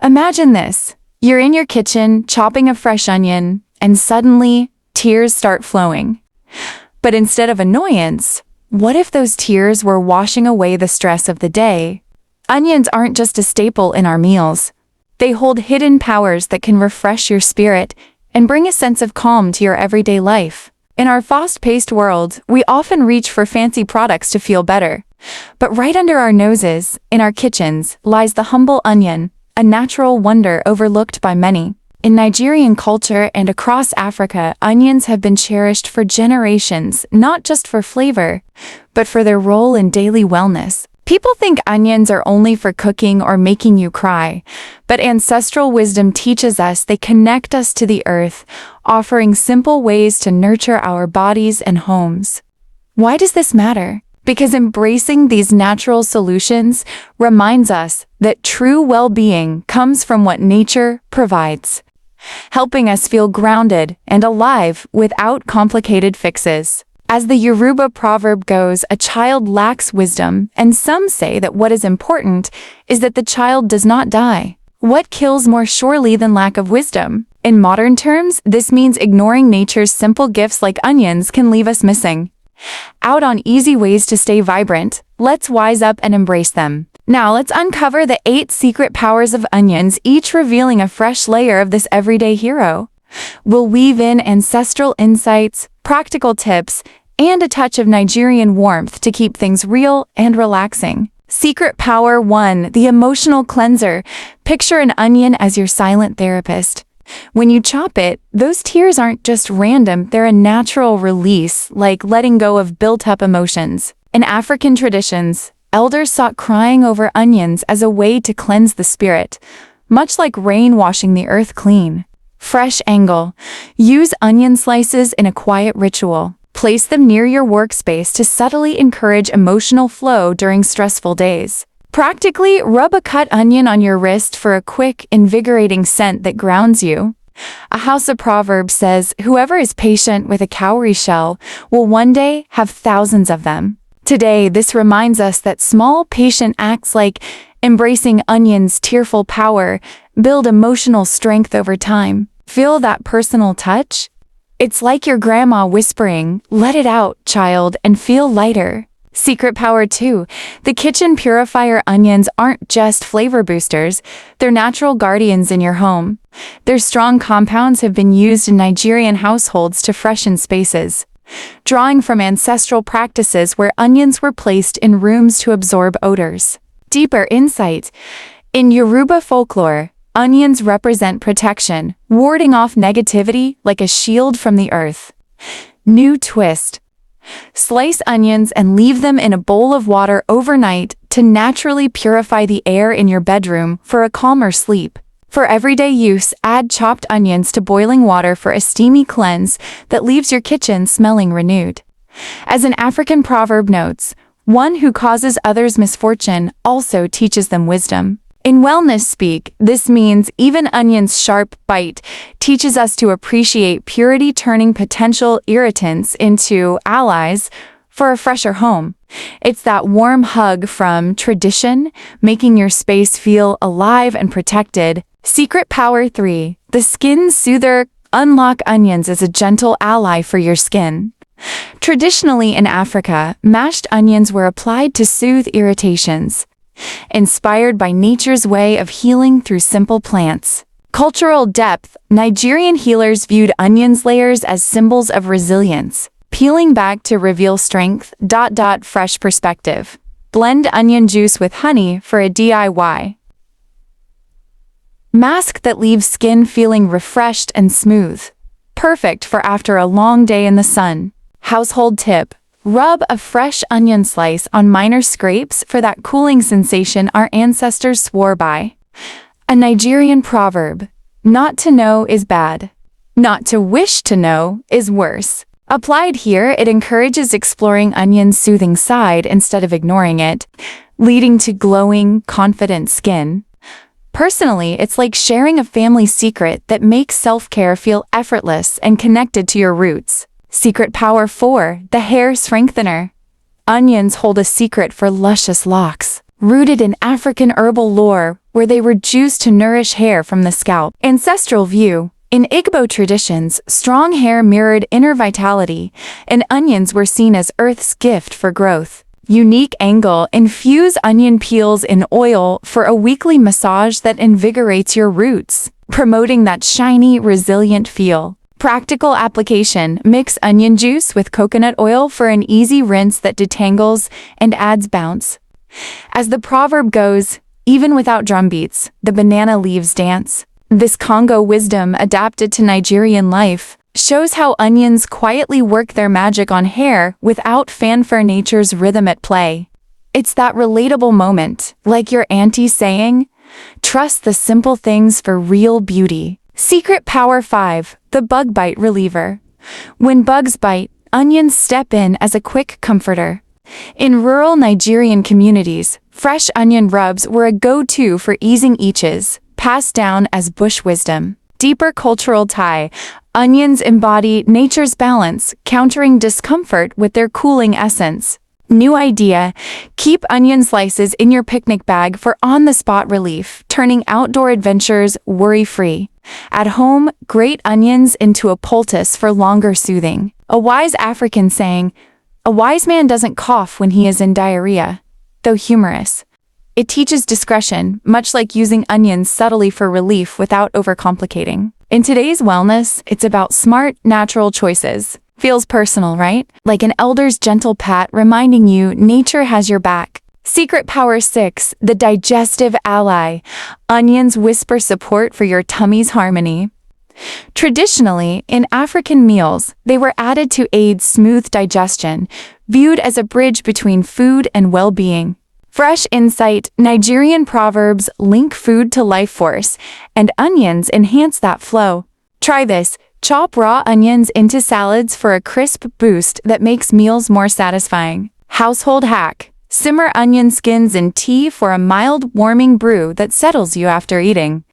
Imagine this. You're in your kitchen, chopping a fresh onion, and suddenly, tears start flowing. But instead of annoyance, what if those tears were washing away the stress of the day? Onions aren't just a staple in our meals. They hold hidden powers that can refresh your spirit and bring a sense of calm to your everyday life. In our fast-paced world, we often reach for fancy products to feel better. But right under our noses, in our kitchens, lies the humble onion, a natural wonder overlooked by many. In Nigerian culture and across Africa, onions have been cherished for generations, not just for flavor, but for their role in daily wellness. People think onions are only for cooking or making you cry, but ancestral wisdom teaches us they connect us to the earth, offering simple ways to nurture our bodies and homes. Why does this matter? Because embracing these natural solutions reminds us that true well-being comes from what nature provides, helping us feel grounded and alive without complicated fixes. As the Yoruba proverb goes, a child lacks wisdom, and some say that what is important is that the child does not die. What kills more surely than lack of wisdom? In modern terms, this means ignoring nature's simple gifts like onions can leave us missing out on easy ways to stay vibrant. Let's wise up and embrace them. Now let's uncover the 8 secret powers of onions, each revealing a fresh layer of this everyday hero. We'll weave in ancestral insights, practical tips, and a touch of Nigerian warmth to keep things real and relaxing. Secret Power 1. The Emotional Cleanser. Picture an onion as your silent therapist. When you chop it, those tears aren't just random, they're a natural release, like letting go of built-up emotions. In African traditions, elders sought crying over onions as a way to cleanse the spirit, much like rain washing the earth clean. Fresh angle. Use onion slices in a quiet ritual. Place them near your workspace to subtly encourage emotional flow during stressful days. Practically, rub a cut onion on your wrist for a quick, invigorating scent that grounds you. A house of Proverbs says, "Whoever is patient with a cowrie shell will one day have thousands of them." Today, this reminds us that small, patient acts like embracing onions' tearful power build emotional strength over time. Feel that personal touch? It's like your grandma whispering, "Let it out, child, and feel lighter." Secret Power 2. The kitchen purifier. Onions aren't just flavor boosters, they're natural guardians in your home. Their strong compounds have been used in Nigerian households to freshen spaces, drawing from ancestral practices where onions were placed in rooms to absorb odors. Deeper insight. In Yoruba folklore, onions represent protection, warding off negativity like a shield from the earth. New twist. Slice onions and leave them in a bowl of water overnight to naturally purify the air in your bedroom for a calmer sleep. For everyday use, add chopped onions to boiling water for a steamy cleanse that leaves your kitchen smelling renewed. As an African proverb notes, one who causes others misfortune also teaches them wisdom. In wellness speak, this means even onion's sharp bite teaches us to appreciate purity, turning potential irritants into allies for a fresher home. It's that warm hug from tradition, making your space feel alive and protected. Secret Power 3. The Skin Soother. Unlock onions as a gentle ally for your skin. Traditionally in Africa, mashed onions were applied to soothe irritations, inspired by nature's way of healing through simple plants. Cultural depth. Nigerian healers viewed onions layers as symbols of resilience, peeling back to reveal strength. Fresh perspective. Blend onion juice with honey for a DIY mask that leaves skin feeling refreshed and smooth. Perfect for after a long day in the sun. Household tip. Rub a fresh onion slice on minor scrapes for that cooling sensation our ancestors swore by. A Nigerian proverb, "Not to know is bad. Not to wish to know is worse." Applied here, it encourages exploring onion's soothing side instead of ignoring it, leading to glowing, confident skin. Personally, it's like sharing a family secret that makes self-care feel effortless and connected to your roots. Secret Power 4. The Hair Strengthener. Onions hold a secret for luscious locks. rooted in African herbal lore where they were juiced to nourish hair from the scalp. Ancestral view. In Igbo traditions, strong hair mirrored inner vitality, and onions were seen as Earth's gift for growth. Unique angle. Infuse onion peels in oil for a weekly massage that invigorates your roots, promoting that shiny, resilient feel. Practical application. Mix onion juice with coconut oil for an easy rinse that detangles and adds bounce. As the proverb goes, even without drum beats, the banana leaves dance. This Congo wisdom, adapted to Nigerian life, shows how onions quietly work their magic on hair without fanfare, nature's rhythm at play. It's that relatable moment, like your auntie saying, "Trust the simple things for real beauty." Secret Power 5. The Bug Bite Reliever. When bugs bite, onions step in as a quick comforter. In rural Nigerian communities, fresh onion rubs were a go-to for easing itches, passed down as bush wisdom. Deeper cultural tie. Onions embody nature's balance, countering discomfort with their cooling essence. New idea. Keep onion slices in your picnic bag for on-the-spot relief, turning outdoor adventures worry-free. At home, grate onions into a poultice for longer soothing. A wise African saying, "A wise man doesn't cough when he is in diarrhea," though humorous. It teaches discretion, much like using onions subtly for relief without overcomplicating. In today's wellness, it's about smart, natural choices. Feels personal, right? Like an elder's gentle pat reminding you nature has your back. Secret Power 6. The Digestive Ally. Onions whisper support for your tummy's harmony. Traditionally, in African meals, they were added to aid smooth digestion, viewed as a bridge between food and well-being. Fresh insight. Nigerian proverbs link food to life force, and onions enhance that flow. Try this. Chop raw onions into salads for a crisp boost that makes meals more satisfying. Household hack. Simmer onion skins in tea for a mild, warming brew that settles you after eating.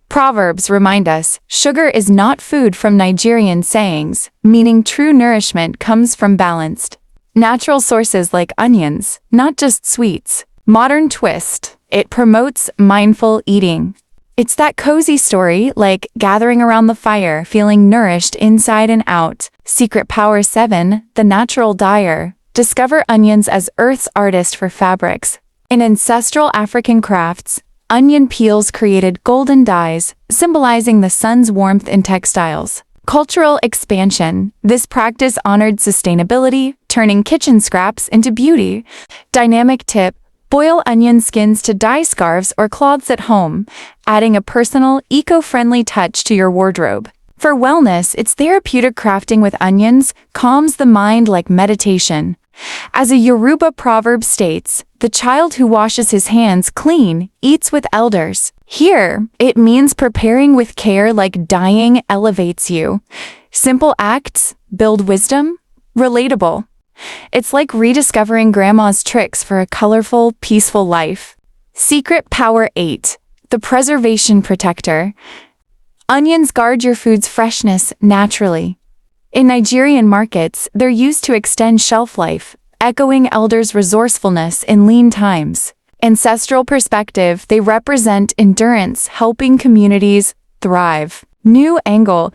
Proverbs remind us, sugar is not food from Nigerian sayings, meaning true nourishment comes from balanced, natural sources like onions, not just sweets. Modern twist. It promotes mindful eating. It's that cozy story, like gathering around the fire, feeling nourished inside and out. Secret Power 7. The Natural Dyer. Discover onions as Earth's artist for fabrics. In ancestral African crafts, onion peels created golden dyes, symbolizing the sun's warmth in textiles. Cultural expansion. This practice honored sustainability, turning kitchen scraps into beauty. Dynamic tip. Boil onion skins to dye scarves or cloths at home, adding a personal, eco-friendly touch to your wardrobe. For wellness, it's therapeutic. Crafting with onions calms the mind like meditation. As a Yoruba proverb states, the child who washes his hands clean eats with elders. Here, it means preparing with care like dyeing elevates you. Simple acts build wisdom. Relatable. It's like rediscovering grandma's tricks for a colorful, peaceful life. Secret Power 8. The Preservation Protector. Onions guard your food's freshness naturally. In Nigerian markets, they're used to extend shelf life, echoing elders' resourcefulness in lean times. Ancestral perspective, they represent endurance, helping communities thrive. New angle.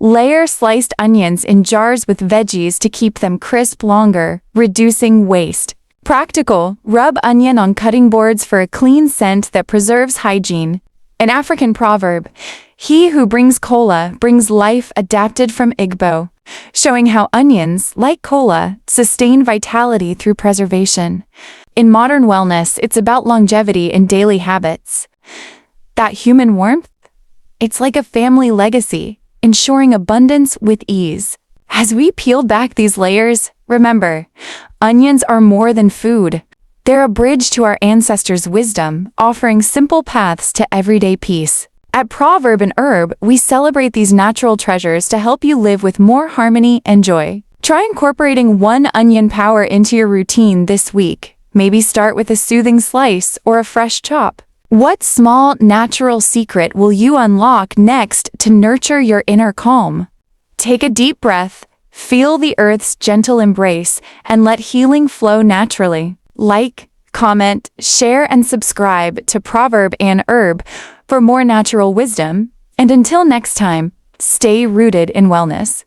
Layer sliced onions in jars with veggies to keep them crisp longer, reducing waste. Practical. Rub onion on cutting boards for a clean scent that preserves hygiene. An African proverb, "He who brings cola brings life," adapted from Igbo, showing how onions, like cola, sustain vitality through preservation. In modern wellness, it's about longevity in daily habits. That human warmth? It's like a family legacy, ensuring abundance with ease. As we peel back these layers, remember, onions are more than food. They're a bridge to our ancestors' wisdom, offering simple paths to everyday peace. At Proverb and Herb, we celebrate these natural treasures to help you live with more harmony and joy. Try incorporating one onion power into your routine this week. Maybe start with a soothing slice or a fresh chop. What small, natural secret will you unlock next to nurture your inner calm? Take a deep breath, feel the earth's gentle embrace, and let healing flow naturally. Like, comment, share, and subscribe to Proverb and Herb for more natural wisdom. And until next time, stay rooted in wellness.